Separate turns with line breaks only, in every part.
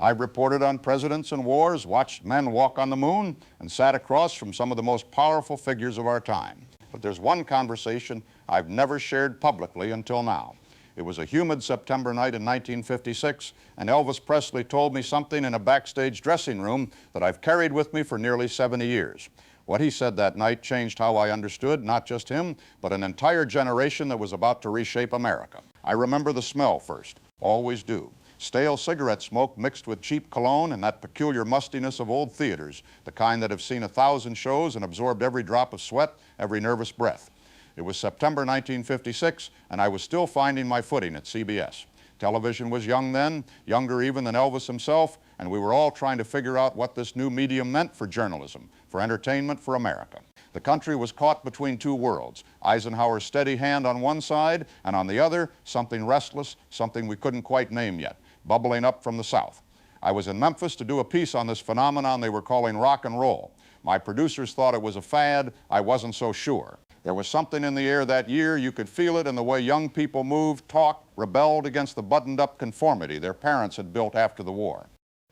I've reported on presidents and wars, watched men walk on the moon, and sat across from some of the most powerful figures of our time. But there's one conversation I've never shared publicly until now. It was a humid September night in 1956, and Elvis Presley told me something in a backstage dressing room that I've carried with me for nearly 70 years. What he said that night changed how I understood not just him, but an entire generation that was about to reshape America. I remember the smell first, always do. Stale cigarette smoke mixed with cheap cologne and that peculiar mustiness of old theaters, the kind that have seen 1,000 shows and absorbed every drop of sweat, every nervous breath. It was September 1956, and I was still finding my footing at CBS. Television was young then, younger even than Elvis himself, and we were all trying to figure out what this new medium meant for journalism, for entertainment, for America. The country was caught between two worlds, Eisenhower's steady hand on one side, and on the other, something restless, something we couldn't quite name yet, bubbling up from the South. I was in Memphis to do a piece on this phenomenon they were calling rock and roll. My producers thought it was a fad. I wasn't so sure. There was something in the air that year. You could feel it in the way young people moved, talked, rebelled against the buttoned-up conformity their parents had built after the war.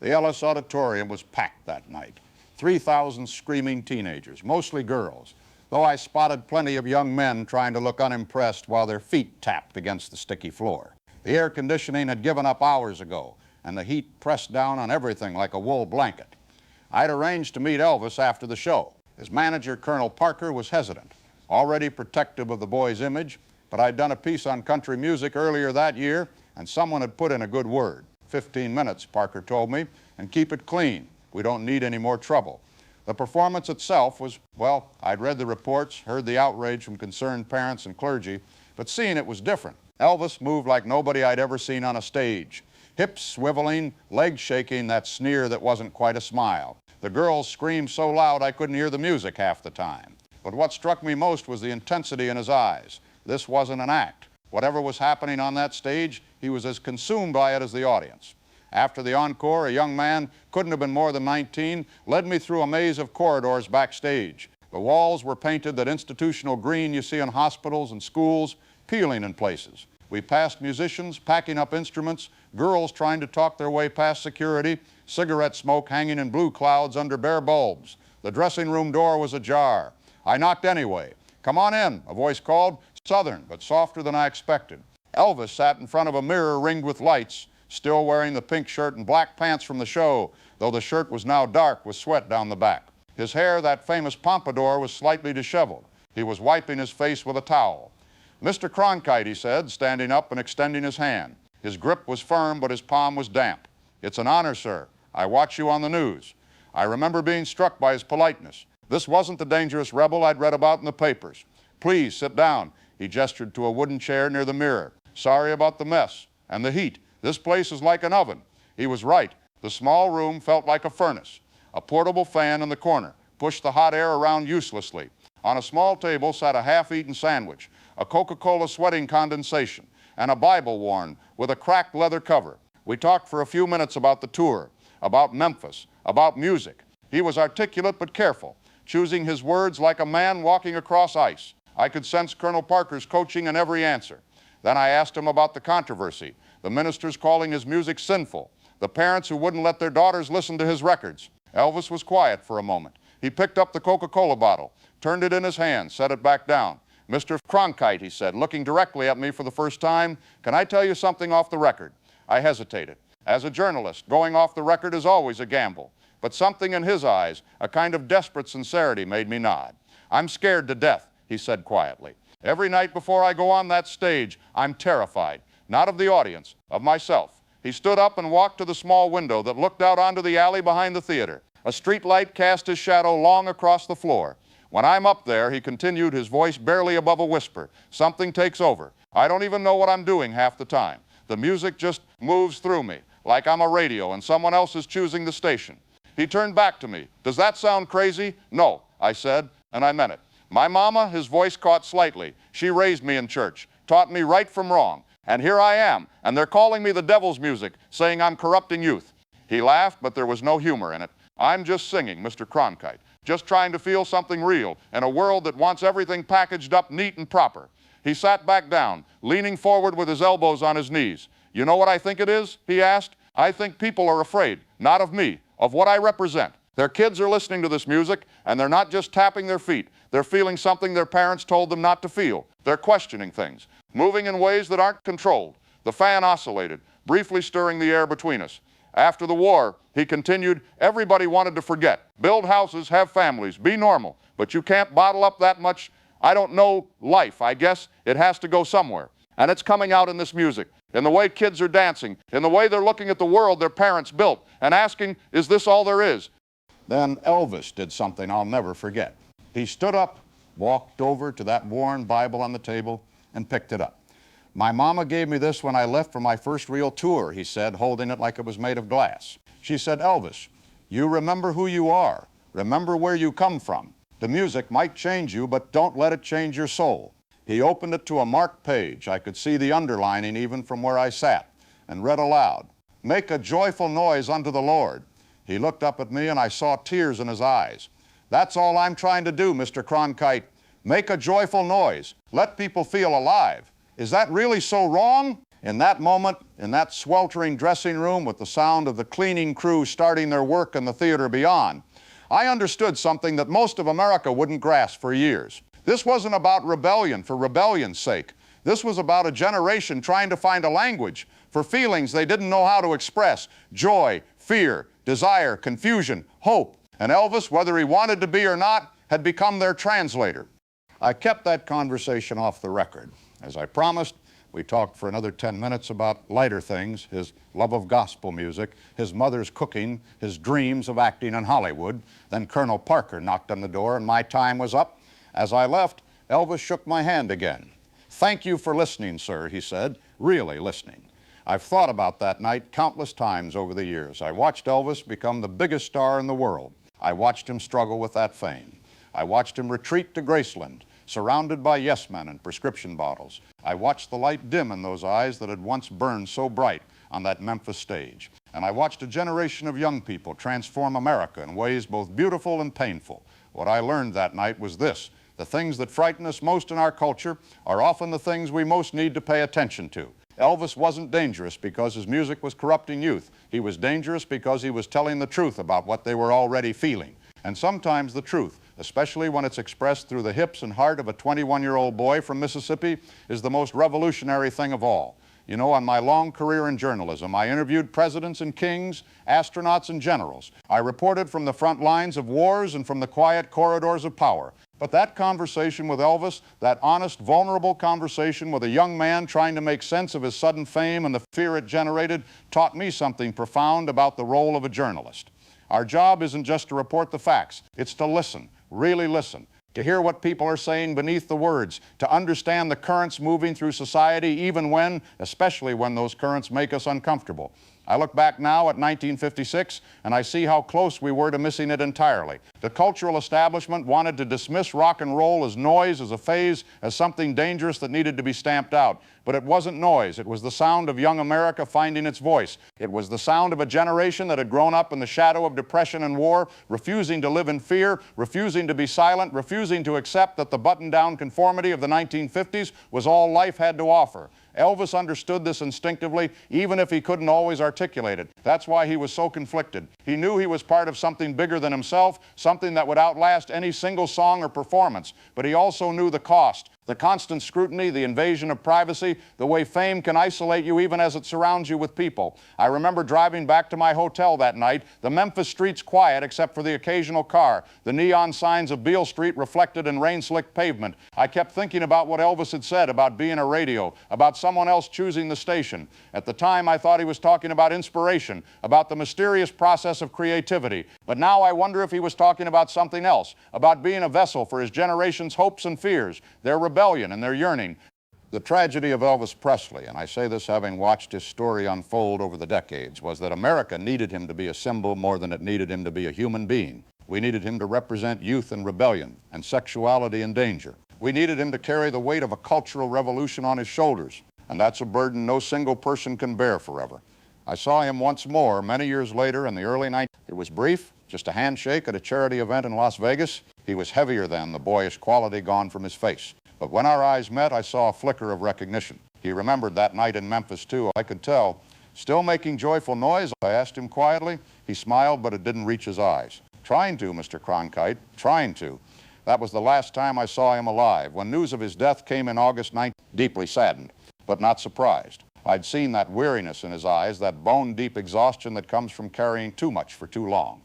The Ellis Auditorium was packed that night. 3,000 screaming teenagers, mostly girls, though I spotted plenty of young men trying to look unimpressed while their feet tapped against the sticky floor. The air conditioning had given up hours ago, and the heat pressed down on everything like a wool blanket. I'd arranged to meet Elvis after the show. His manager, Colonel Parker, was hesitant, already protective of the boy's image, but I'd done a piece on country music earlier that year, and someone had put in a good word. 15 minutes, Parker told me, and keep it clean. We don't need any more trouble. The performance itself was, well, I'd read the reports, heard the outrage from concerned parents and clergy, but seeing it was different. Elvis moved like nobody I'd ever seen on a stage. Hips swiveling, legs shaking, that sneer that wasn't quite a smile. The girls screamed so loud I couldn't hear the music half the time. But what struck me most was the intensity in his eyes. This wasn't an act. Whatever was happening on that stage, he was as consumed by it as the audience. After the encore, a young man, couldn't have been more than 19, led me through a maze of corridors backstage. The walls were painted that institutional green you see in hospitals and schools, peeling in places. We passed musicians packing up instruments, girls trying to talk their way past security, cigarette smoke hanging in blue clouds under bare bulbs. The dressing room door was ajar. I knocked anyway. "Come on in," a voice called, southern but softer than I expected. Elvis sat in front of a mirror ringed with lights, still wearing the pink shirt and black pants from the show, though the shirt was now dark with sweat down the back. His hair, that famous pompadour, was slightly disheveled. He was wiping his face with a towel. "Mr. Cronkite," he said, standing up and extending his hand. His grip was firm, but his palm was damp. "It's an honor, sir. I watch you on the news." I remember being struck by his politeness. This wasn't the dangerous rebel I'd read about in the papers. "Please, sit down." He gestured to a wooden chair near the mirror. "Sorry about the mess and the heat. This place is like an oven." He was right. The small room felt like a furnace. A portable fan in the corner pushed the hot air around uselessly. On a small table sat a half-eaten sandwich, a Coca-Cola sweating condensation, and a Bible worn with a cracked leather cover. We talked for a few minutes about the tour, about Memphis, about music. He was articulate but careful, choosing his words like a man walking across ice. I could sense Colonel Parker's coaching in every answer. Then I asked him about the controversy, the ministers calling his music sinful, the parents who wouldn't let their daughters listen to his records. Elvis was quiet for a moment. He picked up the Coca-Cola bottle, turned it in his hand, set it back down. "Mr. Cronkite," he said, looking directly at me for the first time, "can I tell you something off the record?" I hesitated. As a journalist, going off the record is always a gamble. But something in his eyes, a kind of desperate sincerity, made me nod. "I'm scared to death," he said quietly. "Every night before I go on that stage, I'm terrified, not of the audience, of myself." He stood up and walked to the small window that looked out onto the alley behind the theater. A street light cast his shadow long across the floor. "When I'm up there," he continued, his voice barely above a whisper, "something takes over. I don't even know what I'm doing half the time. The music just moves through me, like I'm a radio and someone else is choosing the station." He turned back to me. "Does that sound crazy?" "No," I said, and I meant it. "My mama," his voice caught slightly, "she raised me in church, taught me right from wrong. And here I am, and they're calling me the devil's music, saying I'm corrupting youth." He laughed, but there was no humor in it. "I'm just singing, Mr. Cronkite, just trying to feel something real in a world that wants everything packaged up neat and proper." He sat back down, leaning forward with his elbows on his knees. "You know what I think it is?" he asked. I think people are afraid, not of me, of what I represent. Their kids are listening to this music, and they're not just tapping their feet. They're feeling something their parents told them not to feel. They're questioning things, moving in ways that aren't controlled. The fan oscillated, briefly stirring the air between us. After the war, he continued, everybody wanted to forget. Build houses, have families, be normal. But you can't bottle up that much, I don't know, life. I guess it has to go somewhere. And it's coming out in this music, in the way kids are dancing, in the way they're looking at the world their parents built and asking, is this all there is? Then Elvis did something I'll never forget. He stood up, walked over to that worn Bible on the table, and picked it up. My mama gave me this when I left for my first real tour, he said, holding it like it was made of glass. She said, Elvis, you remember who you are. Remember where you come from. The music might change you, but don't let it change your soul. He opened it to a marked page. I could see the underlining even from where I sat, and read aloud, make a joyful noise unto the Lord. He looked up at me and I saw tears in his eyes. That's all I'm trying to do, Mr. Cronkite. Make a joyful noise. Let people feel alive. Is that really so wrong? In that moment, in that sweltering dressing room with the sound of the cleaning crew starting their work in the theater beyond, I understood something that most of America wouldn't grasp for years. This wasn't about rebellion for rebellion's sake. This was about a generation trying to find a language for feelings they didn't know how to express: joy, fear, desire, confusion, hope. And Elvis, whether he wanted to be or not, had become their translator. I kept that conversation off the record. As I promised, we talked for another 10 minutes about lighter things, his love of gospel music, his mother's cooking, his dreams of acting in Hollywood. Then Colonel Parker knocked on the door and my time was up. As I left, Elvis shook my hand again. Thank you for listening, sir, he said, really listening. I've thought about that night countless times over the years. I watched Elvis become the biggest star in the world. I watched him struggle with that fame. I watched him retreat to Graceland, surrounded by yes-men and prescription bottles. I watched the light dim in those eyes that had once burned so bright on that Memphis stage. And I watched a generation of young people transform America in ways both beautiful and painful. What I learned that night was this: the things that frighten us most in our culture are often the things we most need to pay attention to. Elvis wasn't dangerous because his music was corrupting youth. He was dangerous because he was telling the truth about what they were already feeling. And sometimes the truth, especially when it's expressed through the hips and heart of a 21-year-old boy from Mississippi, is the most revolutionary thing of all. You know, on my long career in journalism, I interviewed presidents and kings, astronauts and generals. I reported from the front lines of wars and from the quiet corridors of power. But that conversation with Elvis, that honest, vulnerable conversation with a young man trying to make sense of his sudden fame and the fear it generated, taught me something profound about the role of a journalist. Our job isn't just to report the facts, it's to listen, really listen, to hear what people are saying beneath the words, to understand the currents moving through society even when, especially when those currents make us uncomfortable. I look back now at 1956 and I see how close we were to missing it entirely. The cultural establishment wanted to dismiss rock and roll as noise, as a phase, as something dangerous that needed to be stamped out. But it wasn't noise. It was the sound of young America finding its voice. It was the sound of a generation that had grown up in the shadow of depression and war, refusing to live in fear, refusing to be silent, refusing to accept that the button-down conformity of the 1950s was all life had to offer. Elvis understood this instinctively, even if he couldn't always articulate it. That's why he was so conflicted. He knew he was part of something bigger than himself, something that would outlast any single song or performance. But he also knew the cost. The constant scrutiny, the invasion of privacy, the way fame can isolate you even as it surrounds you with people. I remember driving back to my hotel that night, the Memphis streets quiet except for the occasional car, the neon signs of Beale Street reflected in rain-slicked pavement. I kept thinking about what Elvis had said about being a radio, about someone else choosing the station. At the time, I thought he was talking about inspiration, about the mysterious process of creativity. But now I wonder if he was talking about something else, about being a vessel for his generation's hopes and fears, their rebellion and their yearning. The tragedy of Elvis Presley, and I say this having watched his story unfold over the decades, was that America needed him to be a symbol more than it needed him to be a human being. We needed him to represent youth and rebellion and sexuality and danger. We needed him to carry the weight of a cultural revolution on his shoulders, and that's a burden no single person can bear forever. I saw him once more many years later in the early 90s. It was brief, just a handshake at a charity event in Las Vegas. He was heavier then, the boyish quality gone from his face. But when our eyes met, I saw a flicker of recognition. He remembered that night in Memphis, too. I could tell Still making joyful noise? I asked him quietly. He smiled, but it didn't reach his eyes. Trying to, Mr. Cronkite, trying to. That was the last time I saw him alive. When news of his death came in August 19, deeply saddened, but not surprised. I'd seen that weariness in his eyes, that bone-deep exhaustion that comes from carrying too much for too long.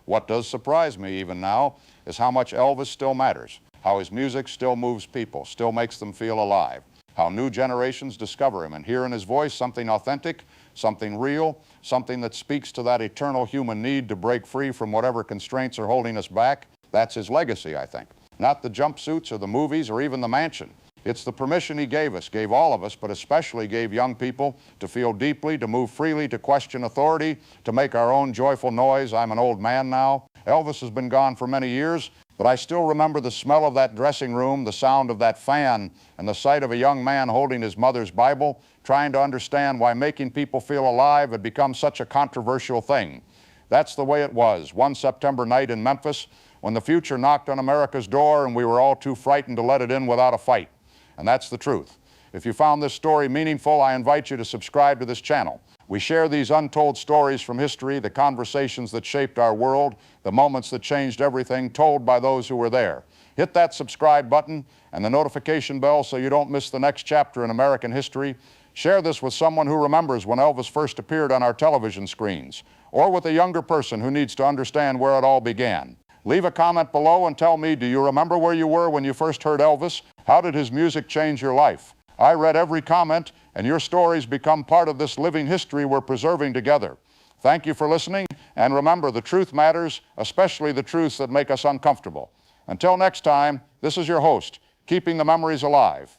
What does surprise me even now is how much Elvis still matters, how his music still moves people, still makes them feel alive, how new generations discover him and hear in his voice something authentic, something real, something that speaks to that eternal human need to break free from whatever constraints are holding us back. That's his legacy, I think. Not the jumpsuits or the movies or even the mansion. It's the permission he gave us, gave all of us, but especially gave young people to feel deeply, to move freely, to question authority, to make our own joyful noise. I'm an old man now. Elvis has been gone for many years, but I still remember the smell of that dressing room, the sound of that fan, and the sight of a young man holding his mother's Bible, trying to understand why making people feel alive had become such a controversial thing. That's the way it was one September night in Memphis, when the future knocked on America's door and we were all too frightened to let it in without a fight. And that's the truth. If you found this story meaningful, I invite you to subscribe to this channel. We share these untold stories from history, the conversations that shaped our world, the moments that changed everything, told by those who were there. Hit that subscribe button and the notification bell so you don't miss the next chapter in American history. Share this with someone who remembers when Elvis first appeared on our television screens, or with a younger person who needs to understand where it all began. Leave a comment below and tell me, do you remember where you were when you first heard Elvis? How did his music change your life? I read every comment, and your stories become part of this living history we're preserving together. Thank you for listening, and remember, the truth matters, especially the truths that make us uncomfortable. Until next time, this is your host, keeping the memories alive.